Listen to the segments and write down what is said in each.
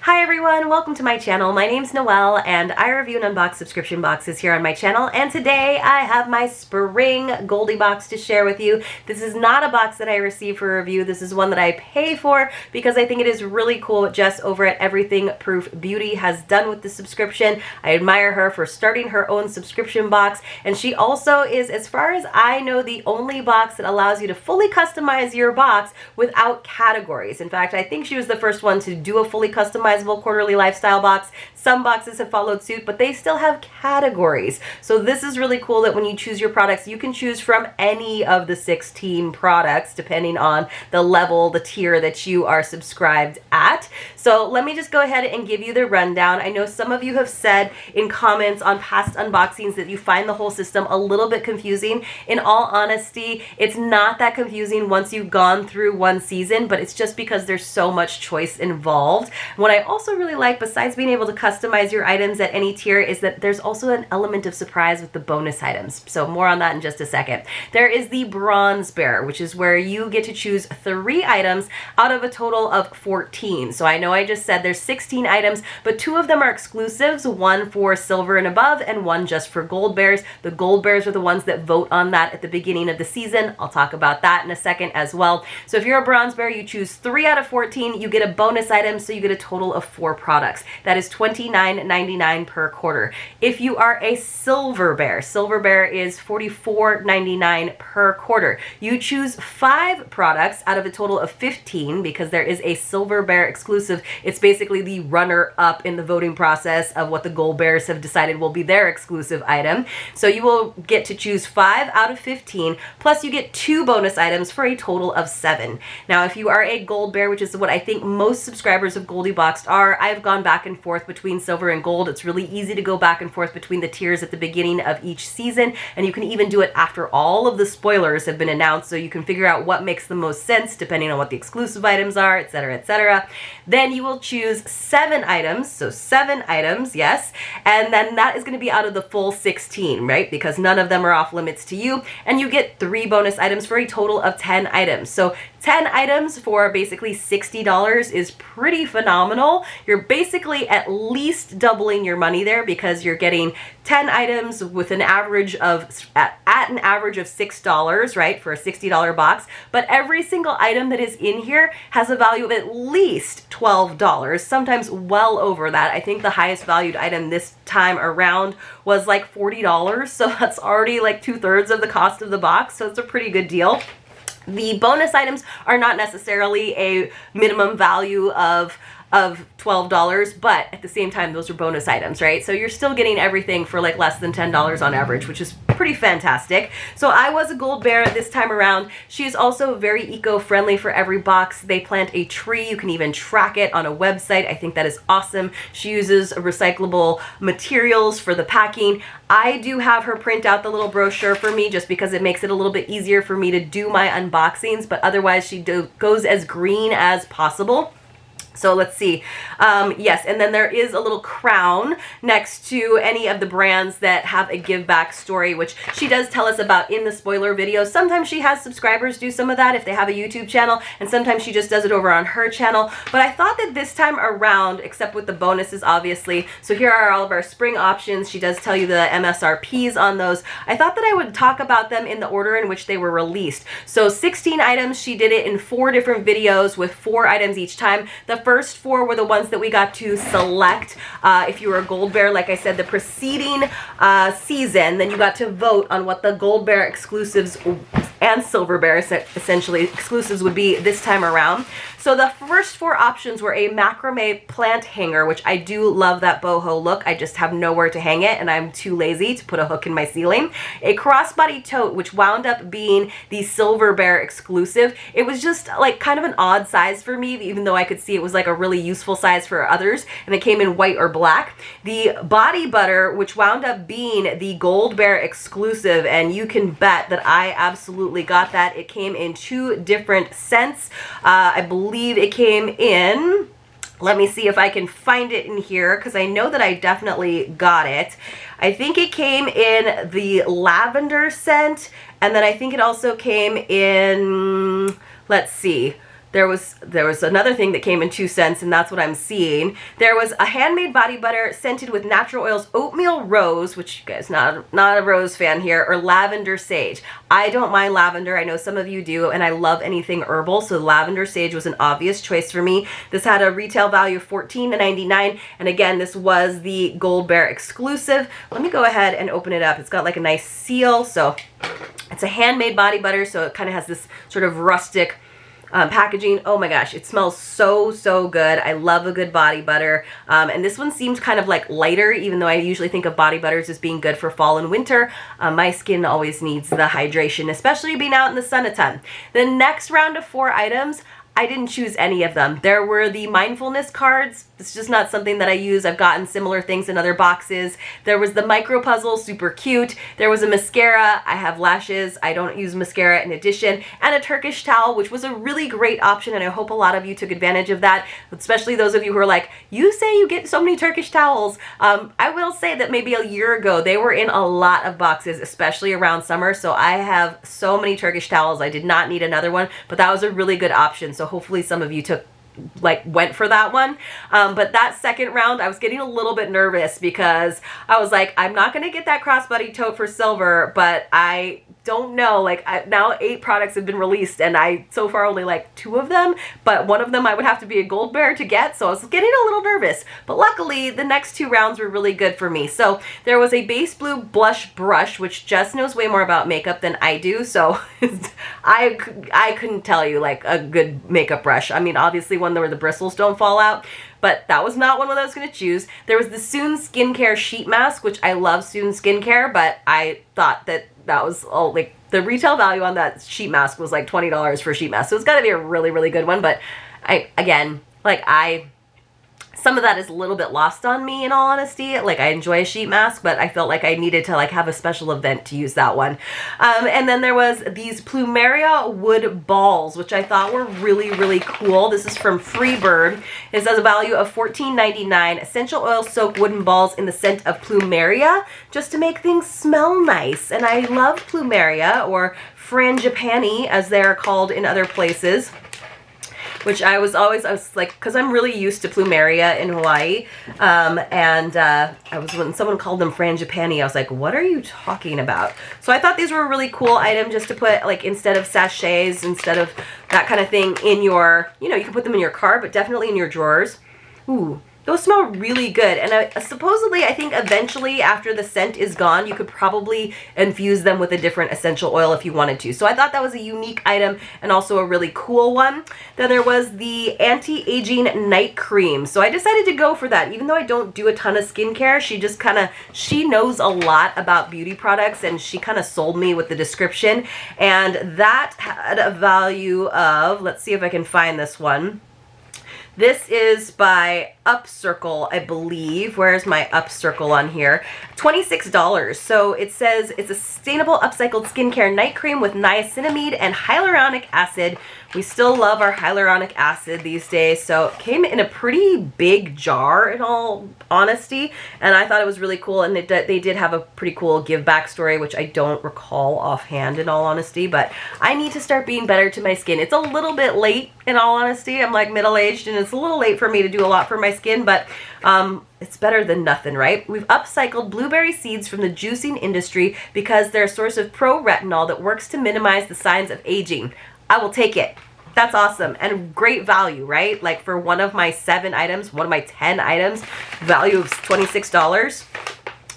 Hi everyone, welcome to my channel. My name's Noelle and I review and unbox subscription boxes here on my channel, and today I have my spring Goldie box to share with you. This is not a box that I receive for review. This is one that I pay for because I think it is really cool what Jess over at Everything Proof Beauty has done with the subscription. I admire her for starting her own subscription box, and she also is, as far as I know, the only box that allows you to fully customize your box without categories. In fact, I think she was the first one to do a fully customizable quarterly lifestyle box. Some boxes have followed suit, but they still have categories. So this is really cool that when you choose your products, you can choose from any of the 16 products depending on the level, the tier that you are subscribed at. So let me just go ahead and give you the rundown. I know some of you have said in comments on past unboxings that you find the whole system a little bit confusing. In all honesty, it's not that confusing once you've gone through one season, but it's just because there's so much choice involved. What I also really like, besides being able to customize your items at any tier, is that there's also an element of surprise with the bonus items. So more on that in just a second. There is the bronze bear, which is where you get to choose 3 items out of a total of 14. So I know I just said there's 16 items, but 2 of them are exclusives, one for silver and above and one just for gold bears. The gold bears are the ones that vote on that at the beginning of the season. I'll talk about that in a second as well. So if you're a bronze bear, you choose 3 out of 14, you get a bonus item, so you get a total of 4 products. That is $29.99 per quarter. If you are a silver bear is $44.99 per quarter. You choose 5 products out of a total of 15 because there is a silver bear exclusive. It's basically the runner-up in the voting process of what the gold bears have decided will be their exclusive item. So you will get to choose 5 out of 15, plus you get 2 bonus items for a total of 7. Now, if you are a gold bear, which is what I think most subscribers of Goldie Boxed are, I've gone back and forth between silver and gold. It's really easy to go back and forth between the tiers at the beginning of each season, and you can even do it after all of the spoilers have been announced, so you can figure out what makes the most sense depending on what the exclusive items are, etc., etc. Then you will choose 7 items, so 7 items, yes, and then that is going to be out of the full 16, right? Because none of them are off limits to you, and you get 3 bonus items for a total of 10 items. So 10 items for basically $60 is pretty phenomenal. You're basically at least doubling your money there because you're getting 10 items with an average of, at an average of $6, right, for a $60 box. But every single item that is in here has a value of at least $12, sometimes well over that. I think the highest valued item this time around was like $40, so that's already like 2/3 of the cost of the box, so it's a pretty good deal. The bonus items are not necessarily a minimum value of $12, but at the same time, those are bonus items, right? So you're still getting everything for like less than $10 on average, which is pretty fantastic. So I was a gold bear this time around. She is also very eco-friendly. For every box, they plant a tree. You can even track it on a website. I think that is awesome. She uses recyclable materials for the packing. I do have her print out the little brochure for me just because it makes it a little bit easier for me to do my unboxings, but otherwise she goes as green as possible. So let's see. Yes, and then there is a little crown next to any of the brands that have a give back story, which she does tell us about in the spoiler videos. Sometimes she has subscribers do some of that if they have a YouTube channel, and sometimes she just does it over on her channel. But I thought that this time around, except with the bonuses obviously, so here are all of our spring options. She does tell you the MSRPs on those. I thought that I would talk about them in the order in which they were released. So 16 items, she did it in 4 different videos with 4 items each time. The first 4 were the ones that we got to select. If you were a gold bear, like I said, the preceding season, then you got to vote on what the gold bear exclusives and silver bear essentially exclusives would be this time around. So the first 4 options were a macrame plant hanger, which I do love that boho look. I just have nowhere to hang it and I'm too lazy to put a hook in my ceiling. A crossbody tote, which wound up being the silver bear exclusive. It was just like kind of an odd size for me, even though I could see it was like a really useful size for others, and it came in white or black. The body butter, which wound up being the gold bear exclusive, and you can bet that I absolutely got that. It came in 2 different scents. I believe it came in, let me see if I can find it in here because I know that I definitely got it. I think it came in the lavender scent, and then I think it also came in, let's see, there was another thing that came in 2 cents, and that's what I'm seeing. There was a handmade body butter scented with natural oils, oatmeal rose, which you guys not a rose fan here, or lavender sage. I don't mind lavender. I know some of you do, and I love anything herbal, so lavender sage was an obvious choice for me. This had a retail value of $14.99, and again, this was the Gold Bear exclusive. Let me go ahead and open it up. It's got like a nice seal, so it's a handmade body butter, so it kind of has this sort of rustic packaging. Oh my gosh, it smells so good. I love a good body butter, and this one seems kind of like lighter, even though I usually think of body butters as being good for fall and winter. My skin always needs the hydration, especially being out in the sun a ton. The next round of 4 items, I didn't choose any of them. There were the mindfulness cards. It's just not something that I use. I've gotten similar things in other boxes. There was the micro puzzle, super cute. There was a mascara. I have lashes. I don't use mascara in addition. And a Turkish towel, which was a really great option, and I hope a lot of you took advantage of that, especially those of you who are like, you say you get so many Turkish towels. I will say that maybe a year ago, they were in a lot of boxes, especially around summer, so I have so many Turkish towels. I did not need another one, but that was a really good option, so hopefully some of you went for that one. But that second round, I was getting a little bit nervous because I was like, I'm not going to get that crossbody tote for silver, but I don't know, now 8 products have been released, and I so far only like 2 of them, but one of them I would have to be a gold bear to get, so I was getting a little nervous. But luckily, the next 2 rounds were really good for me. So there was a base blue blush brush, which Jess knows way more about makeup than I do, so I couldn't tell you like a good makeup brush. I mean, obviously one where the bristles don't fall out, but that was not one that I was going to choose. There was the Soon Skincare Sheet Mask, which I love Soon Skincare, but I thought that was all, like, the retail value on that sheet mask was like $20 for a sheet mask. So it's got to be a really good one. But some of that is a little bit lost on me, in all honesty. Like, I enjoy a sheet mask, but I felt like I needed to like have a special event to use that one. And then there was these Plumeria wood balls, which I thought were really cool. This is from Freebird. It has a value of $14.99. Essential oil soaked wooden balls in the scent of Plumeria, just to make things smell nice. And I love Plumeria, or frangipani as they're called in other places, which I was like, because I'm really used to Plumeria in Hawaii, when someone called them frangipani, I was like, what are you talking about? So I thought these were a really cool item just to put, like, instead of sachets, instead of that kind of thing in your, you can put them in your car, but definitely in your drawers. Ooh. Those smell really good, and supposedly, I think eventually after the scent is gone, you could probably infuse them with a different essential oil if you wanted to. So I thought that was a unique item and also a really cool one. Then there was the anti-aging night cream. So I decided to go for that. Even though I don't do a ton of skincare, she knows a lot about beauty products, and she kind of sold me with the description. And that had a value of, let's see if I can find this one. This is by Upcircle, I believe. Where's my Upcircle on here? $26. So it says it's a sustainable upcycled skincare night cream with niacinamide and hyaluronic acid. We still love our hyaluronic acid these days, so it came in a pretty big jar, in all honesty, and I thought it was really cool. And they did have a pretty cool give back story, which I don't recall offhand, in all honesty, but I need to start being better to my skin. It's a little bit late, in all honesty. I'm like middle-aged, and it's a little late for me to do a lot for my skin, but it's better than nothing, right? We've upcycled blueberry seeds from the juicing industry because they're a source of pro-retinol that works to minimize the signs of aging. I will take it. That's awesome and great value, right? Like, for one of my 7 items, one of my 10 items, value of $26.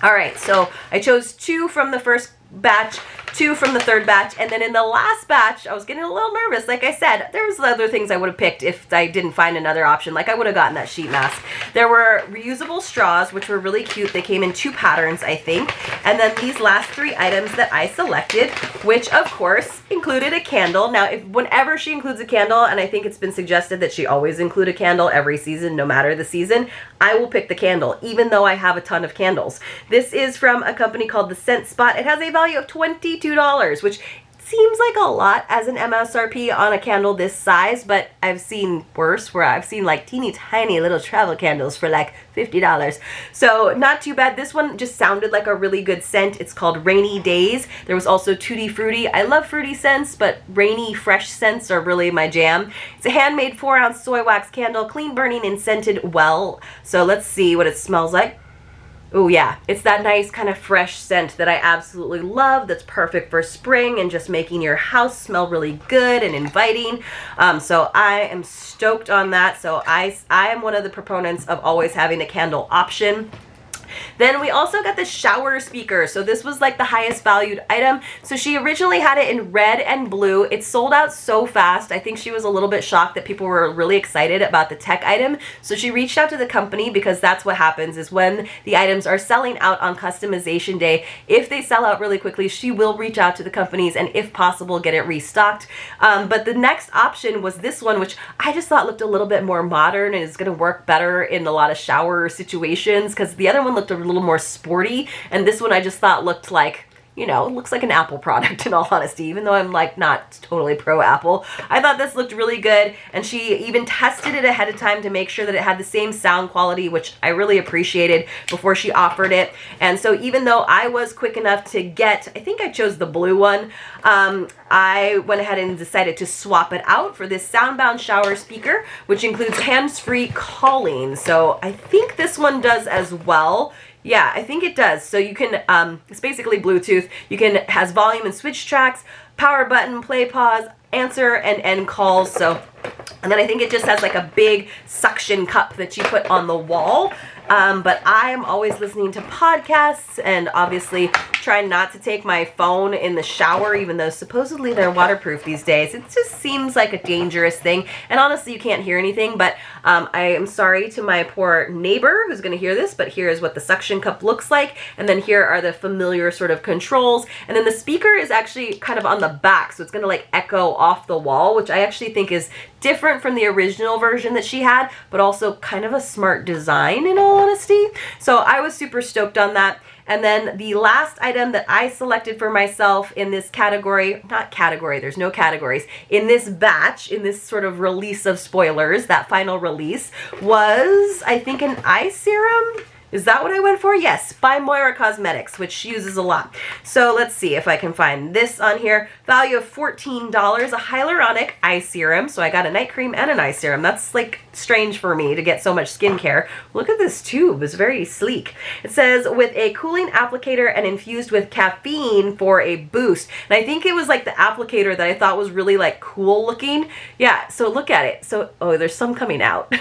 All right, so I chose 2 from the first batch, 2 from the third batch, and then in the last batch, I was getting a little nervous. Like I said, there was other things I would have picked if I didn't find another option. Like, I would have gotten that sheet mask. There were reusable straws, which were really cute. They came in 2 patterns, I think. And then these last 3 items that I selected, which of course included a candle. Now, whenever she includes a candle, and I think it's been suggested that she always include a candle every season, no matter the season, I will pick the candle, even though I have a ton of candles. This is from a company called The Scent Spot. It has a value of $22, which seems like a lot as an MSRP on a candle this size, but I've seen worse, where I've seen like teeny tiny little travel candles for like $50. So not too bad. This one just sounded like a really good scent. It's called Rainy Days. There was also Tutti Frutti. I love fruity scents, but rainy, fresh scents are really my jam. It's a handmade 4-ounce soy wax candle, clean burning and scented well. So let's see what it smells like. Oh yeah, it's that nice kind of fresh scent that I absolutely love, that's perfect for spring and just making your house smell really good and inviting. So I am stoked on that. So I am one of the proponents of always having a candle option. Then we also got the shower speaker. So this was like the highest valued item. So she originally had it in red and blue. It sold out so fast. I think she was a little bit shocked that people were really excited about the tech item. So she reached out to the company, because that's what happens is when the items are selling out on customization day, if they sell out really quickly, she will reach out to the companies and if possible get it restocked. But the next option was this one, which I just thought looked a little bit more modern and is going to work better in a lot of shower situations, because the other one looked a little more sporty, and this one I just thought looked like, you know, looks like an Apple product in all honesty, even though I'm like not totally pro Apple. I thought this looked really good, and she even tested it ahead of time to make sure that it had the same sound quality, which I really appreciated, before she offered it. And so even though I was quick enough to get, I think I chose the blue one, I went ahead and decided to swap it out for this soundbound shower speaker, which includes hands-free calling. So I think this one does as well. Yeah, I think it does. So you can, it's basically Bluetooth. You can, has volume and switch tracks, power button, play, pause, answer, and end calls. So, and then I think it just has like a big suction cup that you put on the wall. But I am always listening to podcasts and obviously trying not to take my phone in the shower, even though supposedly they're waterproof these days. It just seems like a dangerous thing. And honestly, you can't hear anything, but I am sorry to my poor neighbor who's going to hear this, but here is what the suction cup looks like. And then here are the familiar sort of controls. And then the speaker is actually kind of on the back, so it's going to like echo off the wall, which I actually think is different from the original version that she had, but also kind of a smart design in all honesty. So I was super stoked on that. And then the last item that I selected for myself in this category, not category, there's no categories, in this batch, in this sort of release of spoilers, that final release, was, I think, an eye serum. Is that what I went for? Yes, by Moira Cosmetics, which she uses a lot. So let's see if I can find this on here. Value of $14, a hyaluronic eye serum. So I got a night cream and an eye serum. That's like strange for me to get so much skincare. Look at this tube, it's very sleek. It says with a cooling applicator and infused with caffeine for a boost. And I think it was like the applicator that I thought was really like cool looking. Yeah, so look at it. So, oh, there's some coming out.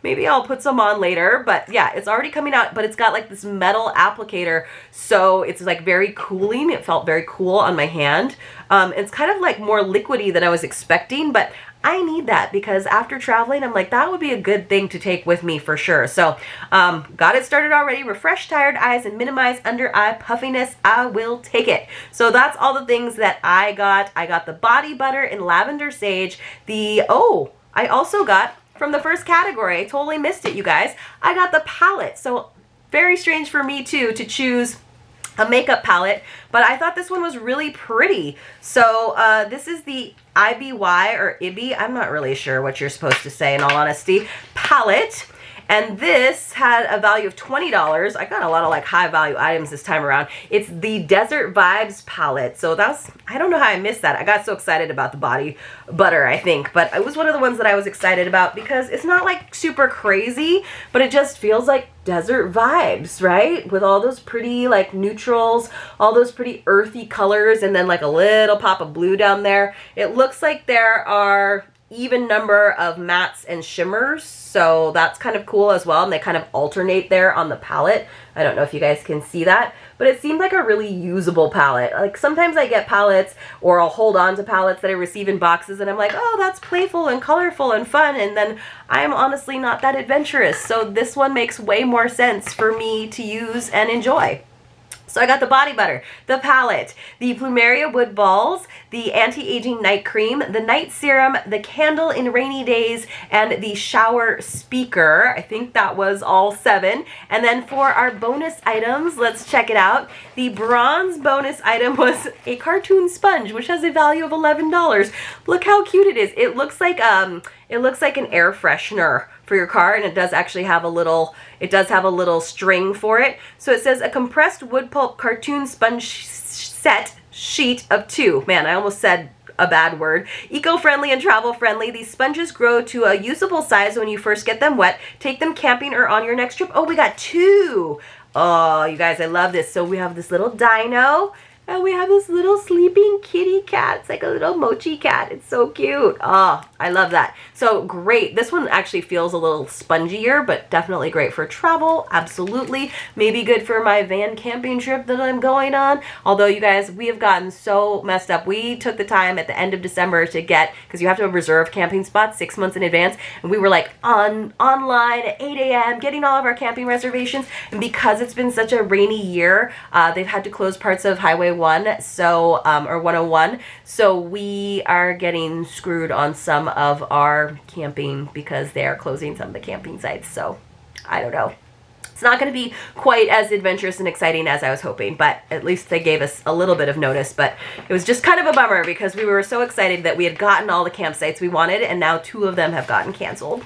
Maybe I'll put some on later, but yeah, it's already coming out, but it's got like this metal applicator, so it's like very cooling. It felt very cool on my hand. It's kind of like more liquidy than I was expecting, but I need that because after traveling, I'm like, that would be a good thing to take with me for sure. So got it started already. Refresh tired eyes and minimize under eye puffiness. I will take it. So that's all the things that I got. I got the body butter in lavender sage. I also got, from the first category, I totally missed it, you guys, I got the palette. So very strange for me too to choose a makeup palette, but I thought this one was really pretty. So this is the IBY or IBI, I'm not really sure what you're supposed to say in all honesty, palette. And this had a value of $20. I got a lot of like high value items this time around. It's the Desert Vibes palette. So that's, I don't know how I missed that. I got so excited about the body butter, I think. But it was one of the ones that I was excited about because it's not like super crazy, but it just feels like desert vibes, right? With all those pretty like neutrals, all those pretty earthy colors, and then like a little pop of blue down there. It looks like there are even number of mattes and shimmers, so that's kind of cool as well, and they kind of alternate there on the palette. I don't know if you guys can see that, but it seemed like a really usable palette. Like sometimes I get palettes, or I'll hold on to palettes that I receive in boxes, and I'm like, oh, that's playful and colorful and fun, and then I'm honestly not that adventurous, so this one makes way more sense for me to use and enjoy. So I got the body butter, the palette, the Plumeria wood balls, the anti-aging night cream, the night serum, the candle in rainy days, and the shower speaker. I think that was all 7. And then for our bonus items, let's check it out. The bronze bonus item was a cartoon sponge, which has a value of $11. Look how cute it is. It looks like an air freshener for your car, and it does actually have a little, string for it. So it says a compressed wood pulp cartoon sponge set sheet of 2. Man, I almost said a bad word. Eco-friendly and travel-friendly. These sponges grow to a usable size when you first get them wet. Take them camping or on your next trip. Oh, we got 2. Oh, you guys, I love this. So we have this little dino, and we have this little sleeping kitty cat. It's like a little mochi cat. It's so cute. Oh, I love that. So great. This one actually feels a little spongier, but definitely great for travel. Absolutely. Maybe good for my van camping trip that I'm going on. Although, you guys, we have gotten so messed up. We took the time at the end of December to get, because you have to reserve camping spots 6 months in advance, and we were like online at 8 a.m. getting all of our camping reservations. And because it's been such a rainy year, they've had to close parts of Highway 1, so or 101, so we are getting screwed on some of our camping because they are closing some of the camping sites. So I don't know, it's not going to be quite as adventurous and exciting as I was hoping, but at least they gave us a little bit of notice. But it was just kind of a bummer because we were so excited that we had gotten all the campsites we wanted, and now 2 of them have gotten canceled.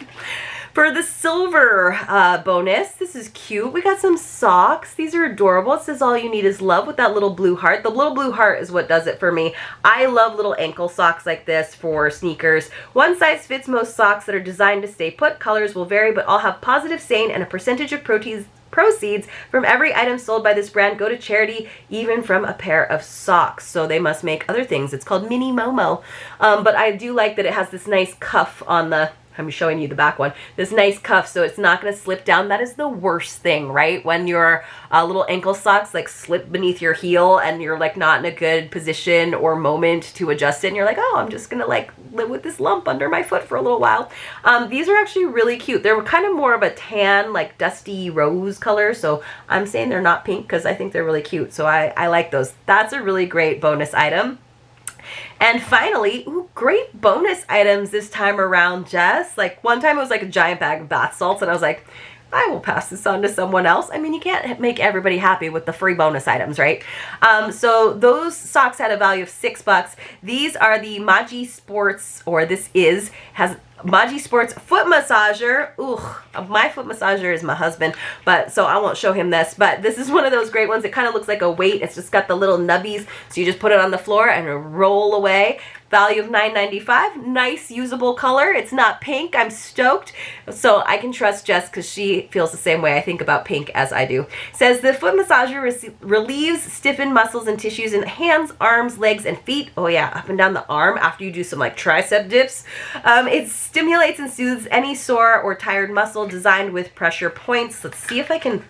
For the silver bonus, this is cute. We got some socks. These are adorable. It says all you need is love with that little blue heart. The little blue heart is what does it for me. I love little ankle socks like this for sneakers. One size fits most socks that are designed to stay put. Colors will vary, but all have positive saying, and a percentage of proceeds from every item sold by this brand go to charity, even from a pair of socks. So they must make other things. It's called Mini Momo. But I do like that it has this nice cuff on the, I'm showing you the back one, this nice cuff, so it's not going to slip down. That is the worst thing, right? When your little ankle socks like slip beneath your heel and you're like not in a good position or moment to adjust it, and you're like, oh, I'm just going to like live with this lump under my foot for a little while. These are actually really cute. They're kind of more of a tan, like dusty rose color, so I'm saying they're not pink because I think they're really cute. So I like those. That's a really great bonus item. And finally, ooh, great bonus items this time around, Jess. Like one time it was like a giant bag of bath salts, and I was like, I will pass this on to someone else. I mean, you can't make everybody happy with the free bonus items, right? So those socks had a value of $6. These are the Maji Sports, or has Maji Sports foot massager. Ooh, my foot massager is my husband, but so I won't show him this, but this is one of those great ones. It kind of looks like a weight. It's just got the little nubbies, so you just put it on the floor and roll away. Value of $9.95. Nice usable color. It's not pink. I'm stoked. So I can trust Jess because she feels the same way I think about pink as I do. Says the foot massager relieves stiffened muscles and tissues in hands, arms, legs, and feet. Oh yeah, up and down the arm after you do some like tricep dips. It stimulates and soothes any sore or tired muscle, designed with pressure points. Let's see if I can,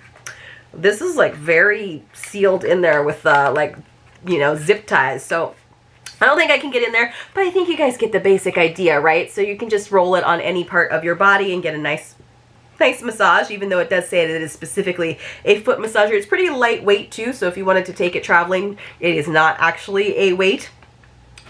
this is like very sealed in there with like, you know, zip ties. So I don't think I can get in there, but I think you guys get the basic idea, right? So you can just roll it on any part of your body and get a nice massage, even though it does say that it is specifically a foot massager. It's pretty lightweight too, so if you wanted to take it traveling, it is not actually a weight.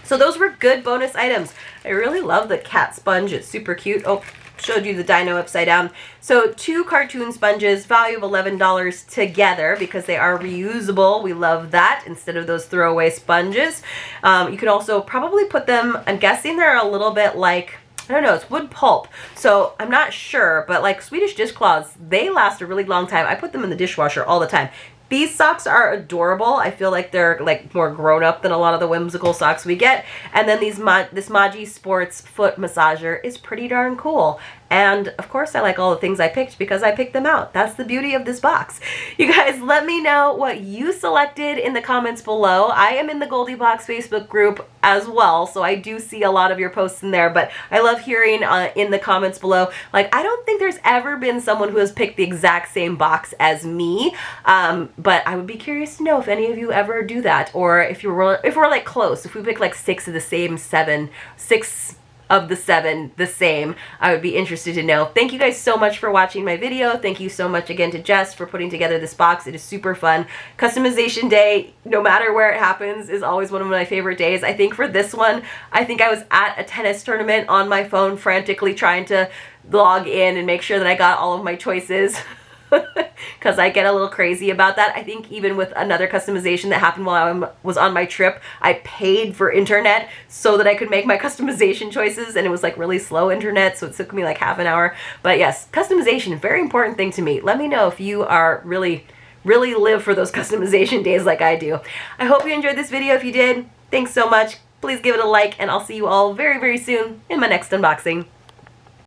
So those were good bonus items. I really love the cat sponge. It's super cute. Oh, showed you the dino upside down. So 2 cartoon sponges, value of $11 together because they are reusable. We love that instead of those throwaway sponges. You can also probably put them, I'm guessing they're a little bit like, I don't know, it's wood pulp. So I'm not sure, but like Swedish dishcloths, they last a really long time. I put them in the dishwasher all the time. These socks are adorable. I feel like they're like more grown up than a lot of the whimsical socks we get. And then this Maji Sports foot massager is pretty darn cool. And of course I like all the things I picked because I picked them out. That's the beauty of this box. You guys, let me know what you selected in the comments below. I am in the Goldie Boxed Facebook group as well, so I do see a lot of your posts in there, but I love hearing in the comments below. Like, I don't think there's ever been someone who has picked the exact same box as me, but I would be curious to know if any of you ever do that, or if we're like close, if we pick like 6 of the same 7, 6 of the 7 the same? I would be interested to know. Thank you guys so much for watching my video. Thank you so much again to Jess for putting together this box. It is super fun. Customization day, no matter where it happens, is always one of my favorite days. I think for this one, I think I was at a tennis tournament on my phone frantically trying to log in and make sure that I got all of my choices. Because I get a little crazy about that. I think even with another customization that happened while I was on my trip, I paid for internet so that I could make my customization choices, and it was like really slow internet, so it took me like half an hour. But yes, customization, very important thing to me. Let me know if you are really live for those customization days like I do. I hope you enjoyed this video. If you did, thanks so much. Please give it a like, and I'll see you all very soon in my next unboxing.